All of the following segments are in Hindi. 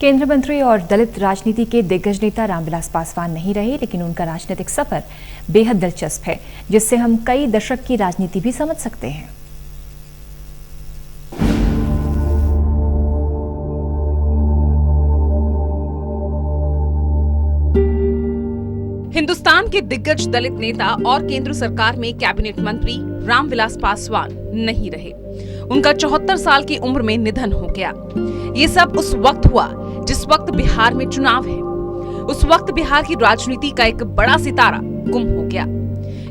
केंद्र मंत्री और दलित राजनीति के दिग्गज नेता रामविलास पासवान नहीं रहे, लेकिन उनका राजनीतिक सफर बेहद दिलचस्प है, जिससे हम कई दशक की राजनीति भी समझ सकते हैं। हिंदुस्तान के दिग्गज दलित नेता और केंद्र सरकार में कैबिनेट मंत्री रामविलास पासवान नहीं रहे। उनका 74 साल की उम्र में निधन हो गया। ये सब उस वक्त हुआ जिस वक्त बिहार में चुनाव है। उस वक्त बिहार की राजनीति का एक बड़ा सितारा गुम हो गया।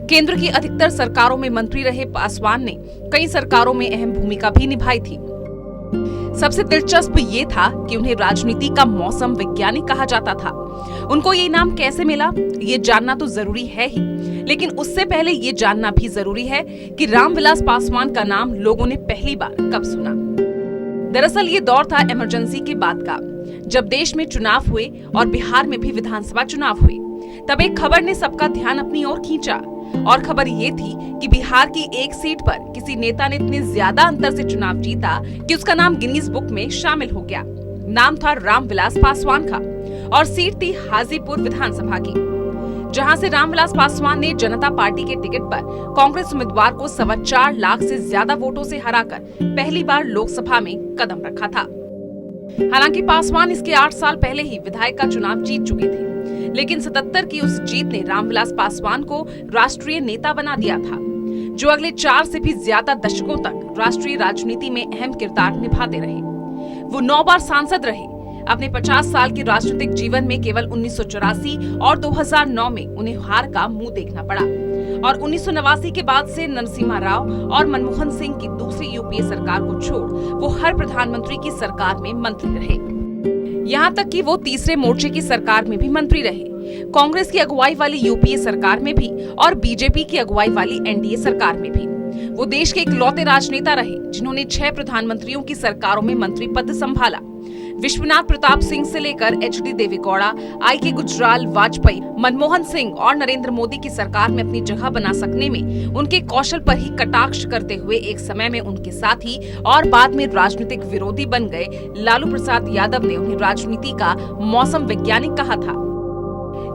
केंद्र की अधिकतर सरकारों में मंत्री रहे पासवान ने कई सरकारों में अहम भूमिका भी निभाई थी। सबसे दिलचस्प ये था कि उन्हें राजनीति का मौसम वैज्ञानिक कहा जाता था। उनको ये नाम कैसे मिला, ये जानना तो जरूरी है ही, लेकिन उससे पहले ये जानना भी जरूरी है कि रामविलास पासवान का नाम लोगों ने पहली बार कब सुना। दरअसल ये दौर था इमरजेंसी के बाद का, जब देश में चुनाव हुए और बिहार में भी विधानसभा चुनाव हुए। तब एक खबर ने सबका ध्यान अपनी ओर खींचा, और खबर ये थी कि बिहार की एक सीट पर किसी नेता ने इतने ज्यादा अंतर से चुनाव जीता कि उसका नाम गिनीज बुक में शामिल हो गया। नाम था रामविलास पासवान का, और सीट थी हाजीपुर विधानसभा की, जहां से रामविलास पासवान ने जनता पार्टी के टिकट पर कांग्रेस उम्मीदवार को 4.25 लाख से ज्यादा वोटों से हराकर पहली बार लोकसभा में कदम रखा था। हालांकि पासवान इसके 8 साल पहले ही विधायक का चुनाव जीत चुके थे, लेकिन 77 की उस जीत ने रामविलास पासवान को राष्ट्रीय नेता बना दिया था, जो अगले 4 से भी ज्यादा दशकों तक राष्ट्रीय राजनीति में अहम किरदार निभाते रहे। वो 9 बार सांसद रहे। अपने 50 साल के राजनीतिक जीवन में केवल 1984 और 2009 में उन्हें हार का मुंह देखना पड़ा, और 1989 के बाद से नरसिम्हा राव और मनमोहन सिंह की दूसरी यूपीए सरकार को छोड़ वो हर प्रधानमंत्री की सरकार में मंत्री रहे। यहाँ तक कि वो तीसरे मोर्चे की सरकार में भी मंत्री रहे, कांग्रेस की अगुवाई वाली यूपीए सरकार में भी और बीजेपी की अगुवाई वाली एनडीए सरकार में भी। वो देश के इकलौते राजनेता रहे जिन्होंने 6 प्रधानमंत्रियों की सरकारों में मंत्री पद संभाला। विश्वनाथ प्रताप सिंह से लेकर एचडी देवेगौड़ा, आई.के. गुजराल, वाजपेयी, मनमोहन सिंह और नरेंद्र मोदी की सरकार में अपनी जगह बना सकने में उनके कौशल पर ही कटाक्ष करते हुए एक समय में उनके साथी और बाद में राजनीतिक विरोधी बन गए लालू प्रसाद यादव ने उन्हें राजनीति का मौसम वैज्ञानिक कहा था।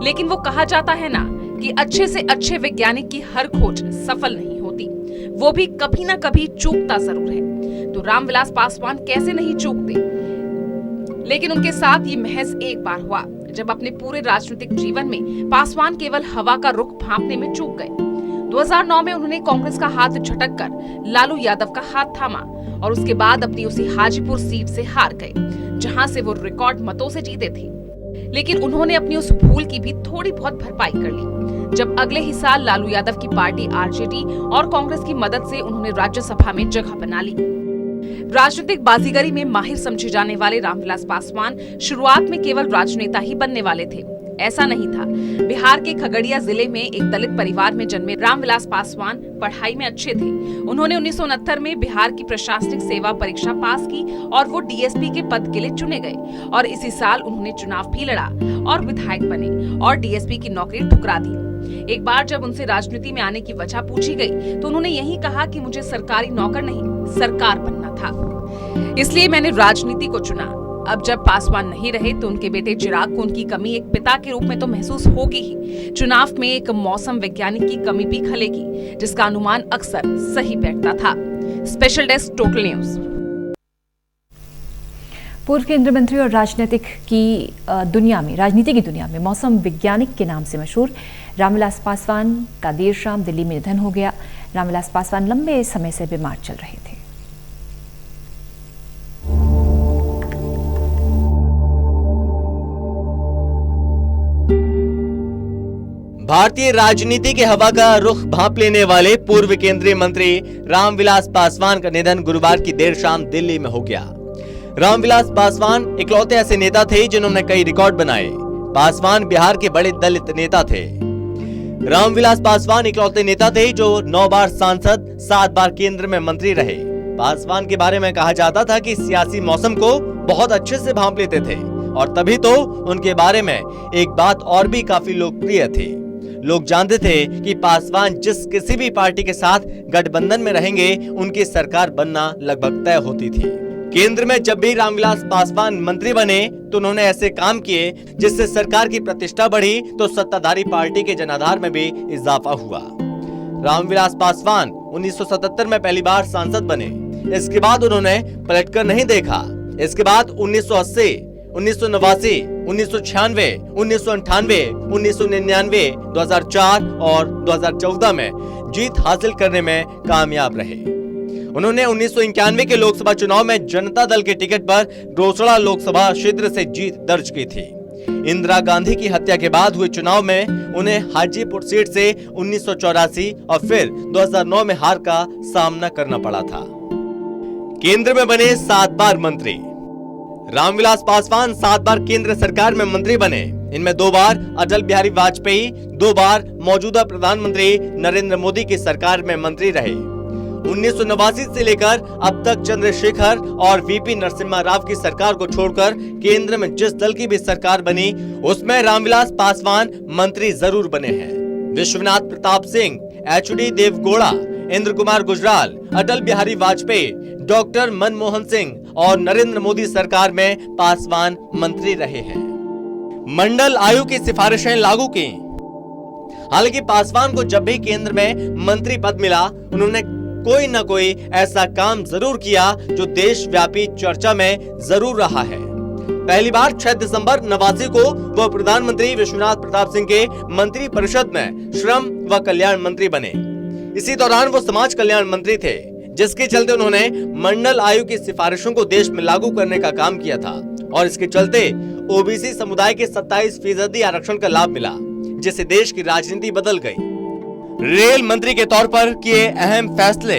लेकिन वो कहा जाता है ना कि अच्छे से अच्छे वैज्ञानिक की हर खोज सफल नहीं होती, वो भी कभी ना कभी चूकता जरूर है। तो रामविलास पासवान कैसे नहीं चूकते, लेकिन उनके साथ ये महज एक बार हुआ, जब अपने पूरे राजनीतिक जीवन में पासवान केवल हवा का रुख भांपने में चूक गए। 2009 में उन्होंने कांग्रेस का हाथ झटक कर लालू यादव का हाथ थामा, और उसके बाद अपनी उसी हाजीपुर सीट से हार गए, जहां से वो रिकॉर्ड मतों से जीते थे। लेकिन उन्होंने अपनी उस भूल की भी थोड़ी बहुत भरपाई कर ली, जब अगले ही साल लालू यादव की पार्टी आरजेडी और कांग्रेस की मदद से उन्होंने राज्यसभा में जगह बना ली। राजनीतिक बाजीगरी में माहिर समझे जाने वाले रामविलास पासवान शुरुआत में केवल राजनेता ही बनने वाले थे। ऐसा नहीं था। बिहार के खगड़िया जिले में एक दलित परिवार में जन्मे रामविलास पासवान पढ़ाई में अच्छे थे। उन्होंने 1969 में बिहार की प्रशासनिक सेवा परीक्षा पास की और वो डीएसपी के पद के लिए चुने गए, और इसी साल उन्होंने चुनाव भी लड़ा और विधायक बने और डीएसपी की नौकरी ठुकरा दी। एक बार जब उनसे राजनीति में आने की वजह पूछी गई तो उन्होंने यही कहा कि मुझे सरकारी नौकर नहीं, सरकार बनना था, इसलिए मैंने राजनीति को चुना। अब जब पासवान नहीं रहे तो उनके बेटे चिराग को उनकी कमी एक पिता के रूप में तो महसूस होगी ही, चुनाव में एक मौसम वैज्ञानिक की कमी भी खलेगी, जिसका अनुमान अक्सर सही बैठता था। Special desk, total news. पूर्व केंद्रीय मंत्री और राजनीति की दुनिया में मौसम वैज्ञानिक के नाम से मशहूर रामविलास पासवान का देर शाम दिल्ली में निधन हो गया। रामविलास पासवान लंबे समय से बीमार चल रहे थे। भारतीय राजनीति के हवा का रुख भांप लेने वाले पूर्व केंद्रीय मंत्री रामविलास पासवान का निधन गुरुवार की देर शाम दिल्ली में हो गया। रामविलास पासवान इकलौते ऐसे नेता थे जिन्होंने कई रिकॉर्ड बनाए। पासवान बिहार के बड़े दलित नेता थे। रामविलास पासवान इकलौते नेता थे जो 9 बार सांसद, 7 बार केंद्र में मंत्री रहे। पासवान के बारे में कहा जाता था कि सियासी मौसम को बहुत अच्छे से भांप लेते थे, और तभी तो उनके बारे में एक बात और भी काफी लोकप्रिय थी। लोग जानते थे कि पासवान जिस किसी भी पार्टी के साथ गठबंधन में रहेंगे, उनकी सरकार बनना लगभग तय होती थी। केंद्र में जब भी रामविलास पासवान मंत्री बने तो उन्होंने ऐसे काम किए जिससे सरकार की प्रतिष्ठा बढ़ी तो सत्ताधारी पार्टी के जनाधार में भी इजाफा हुआ। रामविलास पासवान 1977 में पहली बार सांसद बने। इसके बाद उन्होंने पलटकर नहीं देखा। इसके बाद 1980, 1989, 1996, 1998, 1999, 2004 और 2014 में जीत हासिल करने में कामयाब रहे। उन्होंने 1991 के लोकसभा चुनाव में जनता दल के टिकट पर रोसड़ा लोकसभा क्षेत्र से जीत दर्ज की थी। इंदिरा गांधी की हत्या के बाद हुए चुनाव में उन्हें हाजीपुर सीट से 1984 और फिर 2009 में हार का सामना करना पड़ा था। केंद्र में बने 7 बार मंत्री। रामविलास पासवान 7 बार केंद्र सरकार में मंत्री बने। इनमें 2 बार अटल बिहारी वाजपेयी, 2 बार मौजूदा प्रधानमंत्री नरेंद्र मोदी की सरकार में मंत्री रहे। 1989 से लेकर अब तक चंद्रशेखर और वीपी नरसिम्हा राव की सरकार को छोड़कर केंद्र में जिस दल की भी सरकार बनी उसमें रामविलास पासवान मंत्री जरूर बने हैं। विश्वनाथ प्रताप सिंह, एचडी देवगौड़ा, इंद्र कुमार गुजराल, अटल बिहारी वाजपेयी, डॉक्टर मनमोहन सिंह और नरेंद्र मोदी सरकार में पासवान मंत्री रहे हैं। मंडल आयोग की सिफारिशें लागू की। हालांकि पासवान को जब भी केंद्र में मंत्री पद मिला उन्होंने कोई न कोई ऐसा काम जरूर किया जो देशव्यापी चर्चा में जरूर रहा है। पहली बार 6 दिसंबर 89 को वह प्रधानमंत्री विश्वनाथ प्रताप सिंह के मंत्री परिषद में श्रम व कल्याण मंत्री बने। इसी दौरान वो समाज कल्याण मंत्री थे, जिसके चलते उन्होंने मंडल आयोग की सिफारिशों को देश में लागू करने का काम किया था और इसके चलते ओबीसी समुदाय के 27% आरक्षण का लाभ मिला, जिससे देश की राजनीति बदल गई। रेल मंत्री के तौर पर किए अहम फैसले।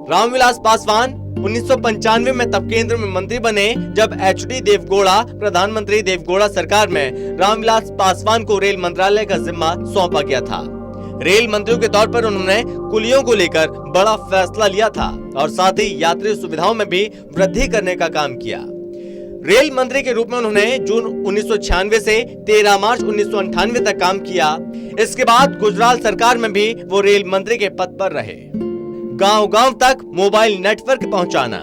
रामविलास पासवान 1995 में तब केंद्र में मंत्री बने जब एचडी देवगौड़ा प्रधानमंत्री देवगौड़ा सरकार में रामविलास पासवान को रेल मंत्रालय का जिम्मा सौंपा गया था। रेल मंत्रियों के तौर पर उन्होंने कुलियों को लेकर बड़ा फैसला लिया था और साथ ही यात्री सुविधाओं में भी वृद्धि करने का काम किया। रेल मंत्री के रूप में उन्होंने जून 1996 से 13 मार्च 1998 तक काम किया। इसके बाद गुजराल सरकार में भी वो रेल मंत्री के पद पर रहे। गांव-गांव तक मोबाइल नेटवर्क पहुंचाना।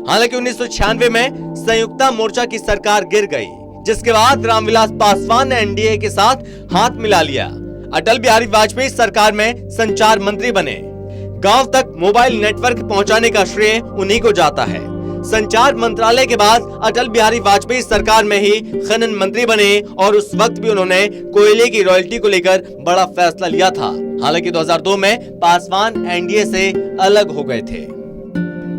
हालांकि 1996 में संयुक्ता मोर्चा की सरकार गिर गई, जिसके बाद रामविलास पासवान ने एनडीए के साथ हाथ मिला लिया। अटल बिहारी वाजपेयी सरकार में संचार मंत्री बने। गांव तक मोबाइल नेटवर्क पहुंचाने का श्रेय उन्हीं को जाता है। संचार मंत्रालय के बाद अटल बिहारी वाजपेयी सरकार में ही खनन मंत्री बने और उस वक्त भी उन्होंने कोयले की रॉयल्टी को लेकर बड़ा फैसला लिया था। हालांकि 2002 में पासवान एनडीए से अलग हो गए थे।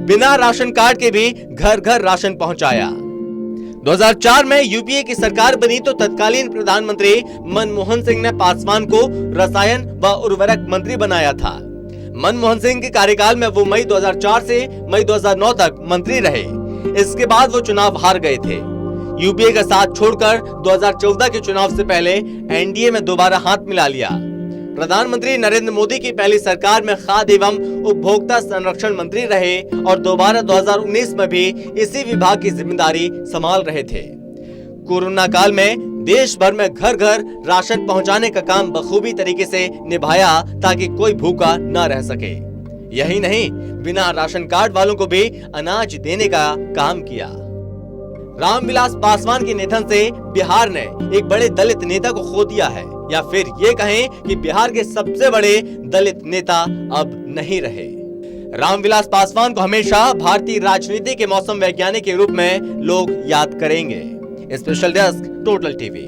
बिना राशन कार्ड के भी घर घर राशन पहुंचाया। 2004 में यूपीए की सरकार बनी तो तत्कालीन प्रधानमंत्री मनमोहन सिंह ने पासवान को रसायन व उर्वरक मंत्री बनाया था। मनमोहन सिंह के कार्यकाल में वो मई 2004 से मई 2009 तक मंत्री रहे। इसके बाद वो चुनाव हार गए थे। यूपीए का साथ छोड़कर 2014 के चुनाव से पहले एनडीए में दोबारा हाथ मिला लिया। प्रधानमंत्री नरेंद्र मोदी की पहली सरकार में खाद्य एवं उपभोक्ता संरक्षण मंत्री रहे और दोबारा 2019 में भी इसी विभाग की जिम्मेदारी संभाल रहे थे। कोरोना काल में देश भर में घर घर राशन पहुंचाने का काम बखूबी तरीके से निभाया ताकि कोई भूखा न रह सके। यही नहीं, बिना राशन कार्ड वालों को भी अनाज देने का काम किया। रामविलास पासवान के निधन से बिहार ने एक बड़े दलित नेता को खो दिया है, या फिर ये कहें कि बिहार के सबसे बड़े दलित नेता अब नहीं रहे। रामविलास पासवान को हमेशा भारतीय राजनीति के मौसम वैज्ञानिक के रूप में लोग याद करेंगे। Special desk, total TV.